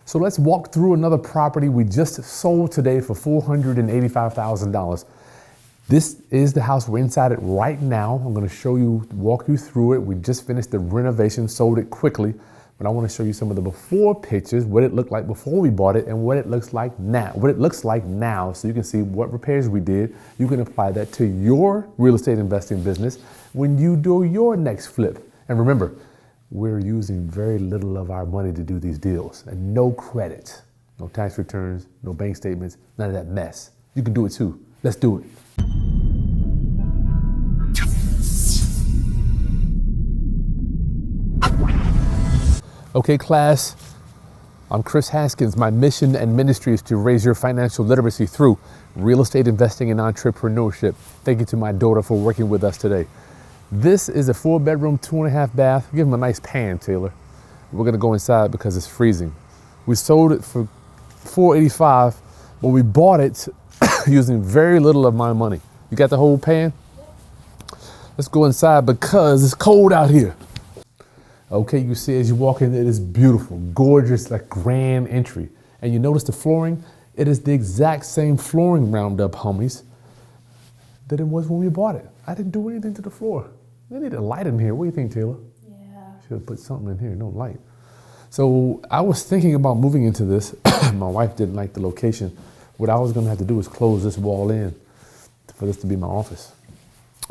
So let's walk through another property we just sold today for $485,000. This is the house. We're inside it right now. I'm going to walk you through it. We just finished the renovation, sold it quickly, but I want to show you some of the before pictures, what it looked like before we bought it and what it looks like now, so you can see what repairs we did. You can apply that to your real estate investing business when you do your next flip. And remember, we're using very little of our money to do these deals, and no credit, no tax returns, no bank statements, none of that mess. You can do it too. Let's do it. Okay, class, I'm Kris Haskins. My mission and ministry is to raise your financial literacy through real estate investing and entrepreneurship. Thank you to my daughter for working with us today. This is a 4-bedroom, 2.5 bath. Give him a nice pan, Taylor. We're gonna go inside because it's freezing. We sold it for $485, but we bought it using very little of my money. You got the whole pan? Let's go inside because it's cold out here. Okay, you see as you walk in, it is beautiful, gorgeous, like grand entry. And you notice the flooring? It is the exact same flooring, round up homies, that it was when we bought it. I didn't do anything to the floor. They need a light in here. What do you think, Taylor? Yeah. Should have put something in here, no light. So I was thinking about moving into this. My wife didn't like the location. What I was gonna have to do is close this wall in for this to be my office.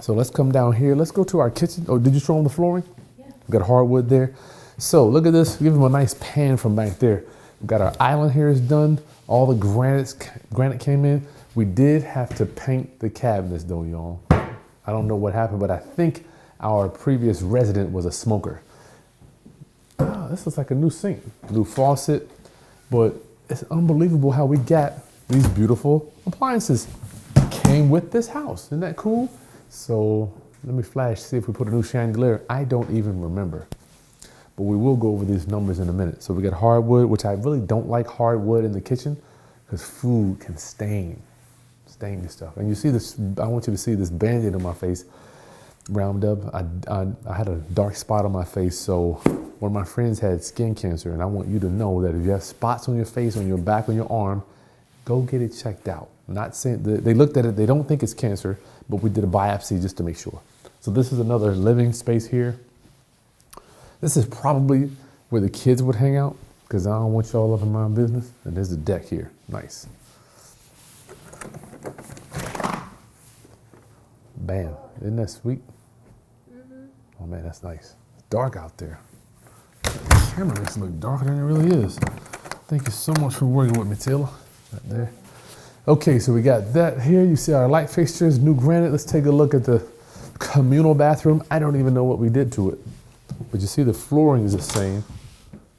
So let's come down here. Let's go to our kitchen. Oh, did you show them the flooring? We got hardwood there. So look at this, give them a nice pan from back there. We've got our island here is done. All the granite came in. We did have to paint the cabinets though, y'all. I don't know what happened, but I think our previous resident was a smoker. Oh, this looks like a new sink, new faucet, but it's unbelievable how we got these beautiful appliances. Came with this house, isn't that cool? So let me flash, see if we put a new chandelier. I don't even remember, but we will go over these numbers in a minute. So we got hardwood, which I really don't like hardwood in the kitchen because food can stain this stuff. And you see this, I want you to see this Band-Aid on my face, round up. I had a dark spot on my face. So one of my friends had skin cancer, and I want you to know that if you have spots on your face, on your back, on your arm, go get it checked out. Not saying, they looked at it, they don't think it's cancer, but we did a biopsy just to make sure. So this is another living space here. This is probably where the kids would hang out because I don't want y'all up in my business. And there's the deck here, nice. Bam, isn't that sweet? Mm-hmm. Oh man, that's nice. It's dark out there. The camera makes it look darker than it really is. Thank you so much for working with me, Taylor. Right there. Okay, so we got that here. You see our light fixtures, new granite. Let's take a look at the communal bathroom. I don't even know what we did to it, but you see the flooring is the same.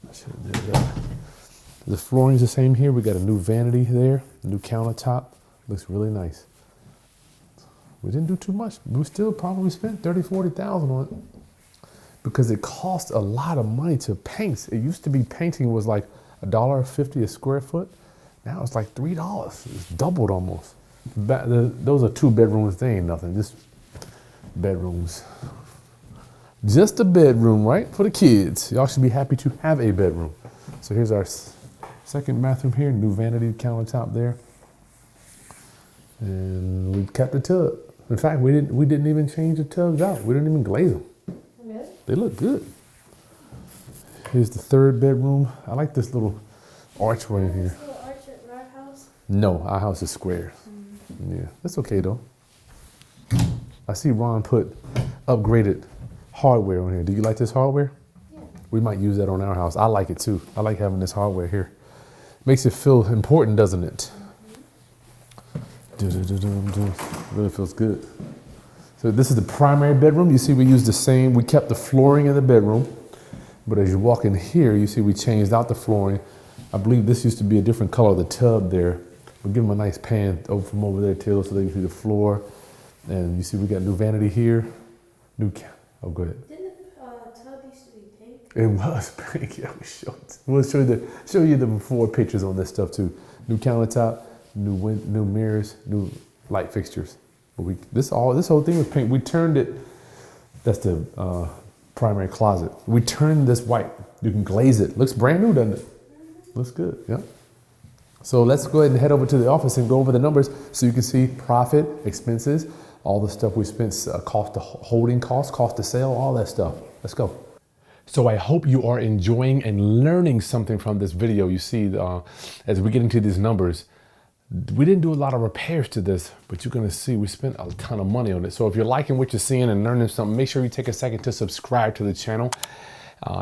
I should have did that. The flooring is the same here. We got a new vanity there, new countertop. Looks really nice. We didn't do too much. We still probably spent $30,000-$40,000 on it because it cost a lot of money to paint. It used to be painting was like $1.50 a square foot. Now it's like $3. It's doubled almost. Those are 2 bedrooms. They ain't nothing. Just bedrooms. Just a bedroom, right? For the kids. Y'all should be happy to have a bedroom. So here's our second bathroom here. New vanity countertop there. And we kept the tub. In fact, we didn't even change the tubs out. We didn't even glaze them. Really? They look good. Here's the 3rd bedroom. I like this little archway in here. No, our house is square. Yeah, that's okay though. I see Ron put upgraded hardware on here. Do you like this hardware? Yeah. We might use that on our house. I like it too. I like having this hardware here. Makes it feel important, doesn't it? Really feels good. So this is the primary bedroom. You see we used the same, we kept the flooring in the bedroom, but as you walk in here, you see we changed out the flooring. I believe this used to be a different color, the tub there. We'll give them a nice pan from over there, Taylor, so they can see the floor. And you see we got new vanity here. Oh, go ahead. Didn't the tub used to be pink? It was pink. Yeah, we'll show you the before pictures on this stuff too. New countertop, new mirrors, new light fixtures. But this whole thing was pink. We turned it. That's the primary closet. We turned this white. You can glaze it. Looks brand new, doesn't it? Looks good. Yeah. So let's go ahead and head over to the office and go over the numbers so you can see profit, expenses, all the stuff we spent, cost of holding costs, cost of sale, all that stuff. Let's go. So I hope you are enjoying and learning something from this video. You see, as we get into these numbers, we didn't do a lot of repairs to this, but you're gonna see we spent a ton of money on it. So if you're liking what you're seeing and learning something, make sure you take a second to subscribe to the channel.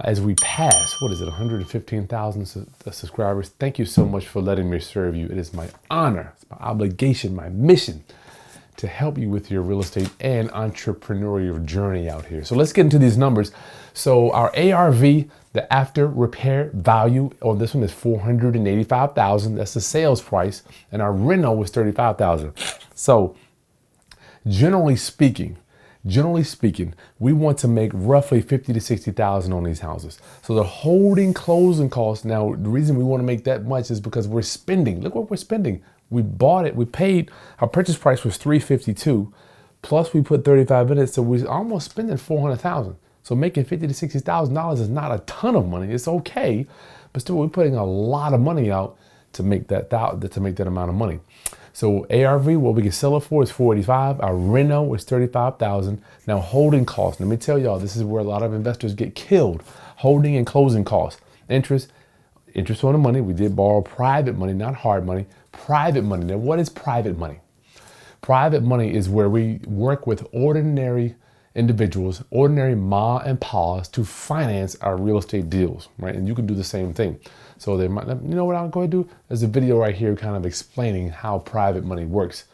As we pass, 115,000 subscribers. Thank you so much for letting me serve you. It is my honor, it's my obligation, my mission to help you with your real estate and entrepreneurial journey out here. So let's get into these numbers. So our ARV, the after repair value on this one is 485,000. That's the sales price. And our reno was 35,000. So generally speaking, we want to make roughly 50 to 60,000 on these houses. So the holding closing costs, now the reason we want to make that much is because we're spending. Look what we're spending. We bought it, we paid, our purchase price was 352, plus we put 35 in it, so we're almost spending 400,000. So making 50 to 60,000 dollars is not a ton of money. It's okay, but still we're putting a lot of money out to make that amount of money. So ARV, what we can sell it for is 485. Our reno is 35,000. Now holding costs. Let me tell y'all, this is where a lot of investors get killed. Holding and closing costs. Interest on the money. We did borrow private money, not hard money. Private money. Now, what is private money? Private money is where we work with ordinary individuals, ordinary ma and pa's to finance our real estate deals, right? And you can do the same thing. So they might, you know what I'll go ahead and do? There's a video right here kind of explaining how private money works.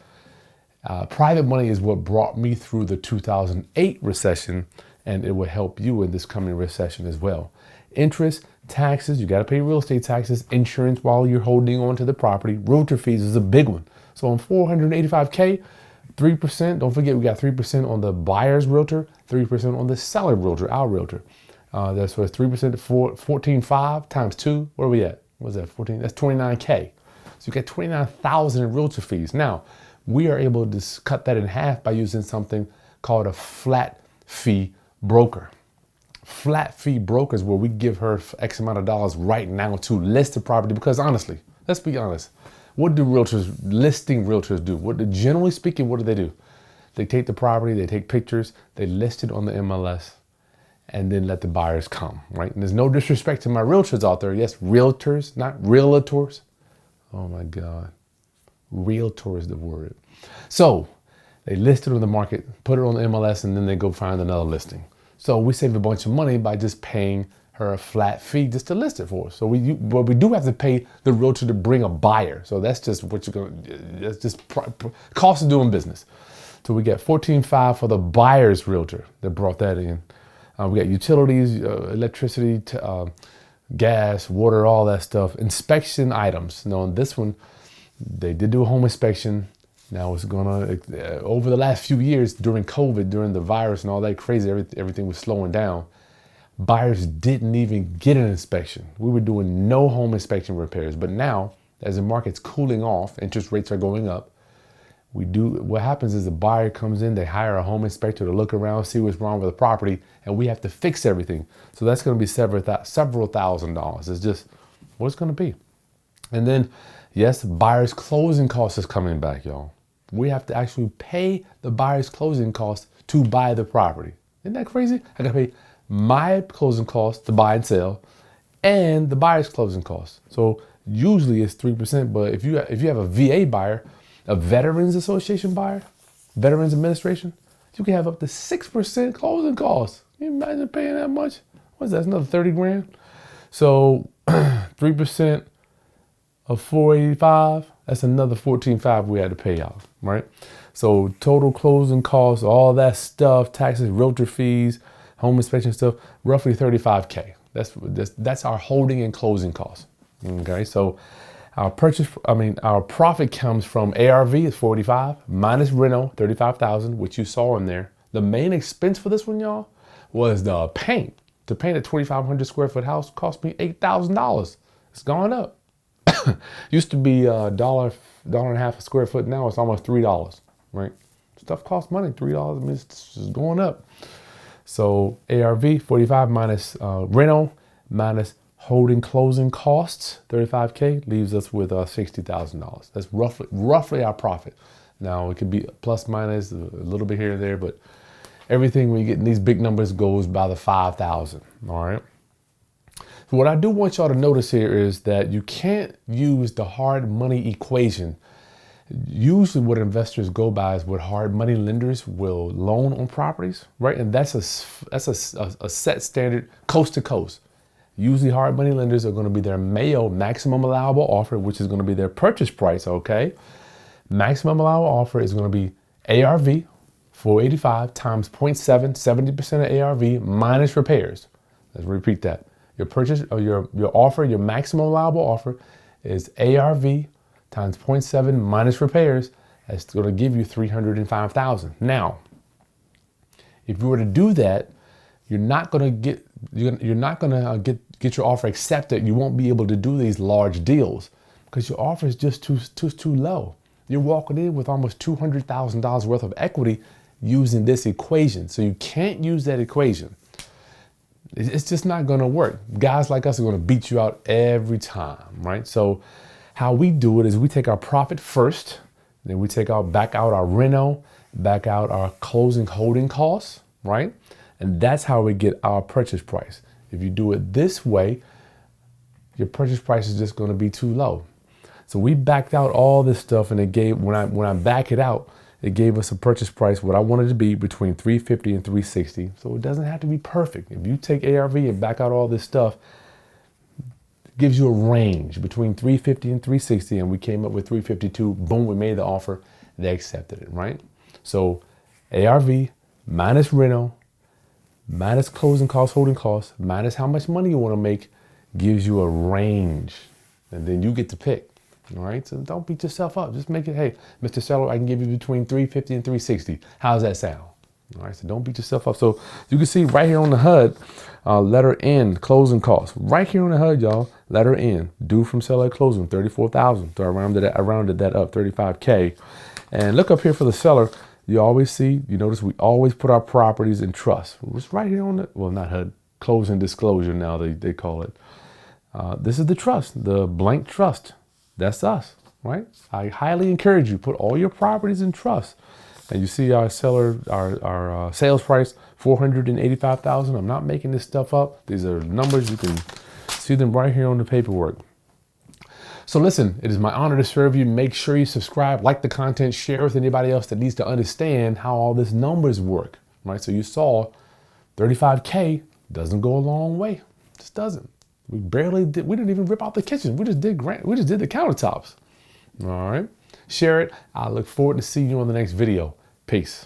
Private money is what brought me through the 2008 recession, and it will help you in this coming recession as well. Interest, taxes, you got to pay real estate taxes, insurance while you're holding on to the property. Realtor fees is a big one. So on 485K, 3%, don't forget we got 3% on the buyer's realtor, 3% on the seller realtor, our realtor. That's what 3% for 14.5 times 2. Where are we at? What's that? 14? That's 29K. So you get 29,000 in realtor fees. Now, we are able to cut that in half by using something called a flat fee broker. Flat fee brokers where we give her X amount of dollars right now to list the property, because honestly, let's be honest, what do listing realtors do? Generally speaking, what do? They take the property, they take pictures, they list it on the MLS, and then let the buyers come, right? And there's no disrespect to my realtors out there. Yes, realtors, not realtors. Oh my God. Realtor is the word. So they list it on the market, put it on the MLS, and then they go find another listing. So we save a bunch of money by just paying her a flat fee just to list it for us. So we do have to pay the realtor to bring a buyer. So that's just what you're going. That's just cost of doing business. So we get 14.5 for the buyer's realtor that brought that in. We got utilities, electricity, gas, water, all that stuff. Inspection items. Now on this one, they did do a home inspection. Now it's gonna, over the last few years during COVID, during the virus and all that crazy, everything was slowing down. Buyers didn't even get an inspection. We were doing no home inspection repairs. But now, as the market's cooling off, interest rates are going up, what happens is the buyer comes in, they hire a home inspector to look around, see what's wrong with the property, and we have to fix everything. So that's gonna be several $1,000s. It's just what it's gonna be. And then, yes, buyer's closing cost is coming back, y'all. We have to actually pay the buyer's closing cost to buy the property. Isn't that crazy? I gotta pay my closing costs to buy and sell, and the buyer's closing costs. So usually it's 3%, but if you have a VA buyer, a Veterans Association buyer, Veterans Administration, you can have up to 6% closing costs. Can you imagine paying that much? What's that? That's another 30 grand. So 3% of 485, that's another 14.5 we had to pay out, right? So total closing costs, all that stuff, taxes, realtor fees, home inspection stuff, roughly 35K. That's our holding and closing costs. Okay, so our profit comes from ARV is 45 minus reno 35,000, which you saw in there. The main expense for this one, y'all, was the paint. To paint a 2,500 square foot house cost me $8,000. It's gone up. Used to be $1.50 a square foot. Now it's almost $3, right? Stuff costs money. $3 means it's just going up. So ARV 45 minus reno minus holding closing costs, $35K, leaves us with $60,000. That's roughly our profit. Now it could be plus minus a little bit here and there, but everything when you get in these big numbers goes by the 5,000. All right. So what I do want y'all to notice here is that you can't use the hard money equation. Usually what investors go by is what hard money lenders will loan on properties, right? And that's a set standard coast to coast. Usually hard money lenders are going to be their MAO, maximum allowable offer, which is going to be their purchase price, okay? Maximum allowable offer is going to be ARV, 485 times 0.7, 70% of ARV minus repairs. Let's repeat that. Your purchase or your offer, your maximum allowable offer is ARV times 0.7 minus repairs. That's going to give you $305,000. Now, if you were to do that, you're not going to get your offer accepted. You won't be able to do these large deals because your offer is just too low. You're walking in with almost $200,000 worth of equity using this equation. So you can't use that equation. It's just not going to work. Guys like us are going to beat you out every time, right? So how we do it is we take our profit first, then we back out our reno, back out our closing holding costs, right? And that's how we get our purchase price. If you do it this way, your purchase price is just going to be too low. So we backed out all this stuff, and it gave, when I back it out, it gave us a purchase price, what I wanted to be between 350 and 360. So it doesn't have to be perfect. If you take ARV and back out all this stuff, it gives you a range between 350 and 360, and we came up with 352. Boom, we made the offer. They accepted it, right? So ARV minus reno, minus closing costs, holding costs, minus how much money you want to make gives you a range, and then you get to pick. All right, so don't beat yourself up. Just make it, hey, Mr. Seller, I can give you between 350 and 360. How's that sound? All right, so don't beat yourself up. So you can see right here on the HUD, letter N, closing costs. Right here on the HUD, y'all, letter N, due from seller at closing, 34,000. So I rounded that up, 35K. And look up here for the seller. You notice we always put our properties in trust. It's right here on the, well, not HUD, closing disclosure now they call it. This is the trust, the blank trust. That's us, right? I highly encourage you, put all your properties in trust. And you see our seller, our sales price, $485,000. I'm not making this stuff up. These are numbers. You can see them right here on the paperwork. So listen, it is my honor to serve you. Make sure you subscribe, like the content, share with anybody else that needs to understand how all these numbers work, right? So you saw 35K doesn't go a long way. It just doesn't. We didn't even rip out the kitchen. We just did the countertops. All right. Share it. I look forward to seeing you on the next video. Peace.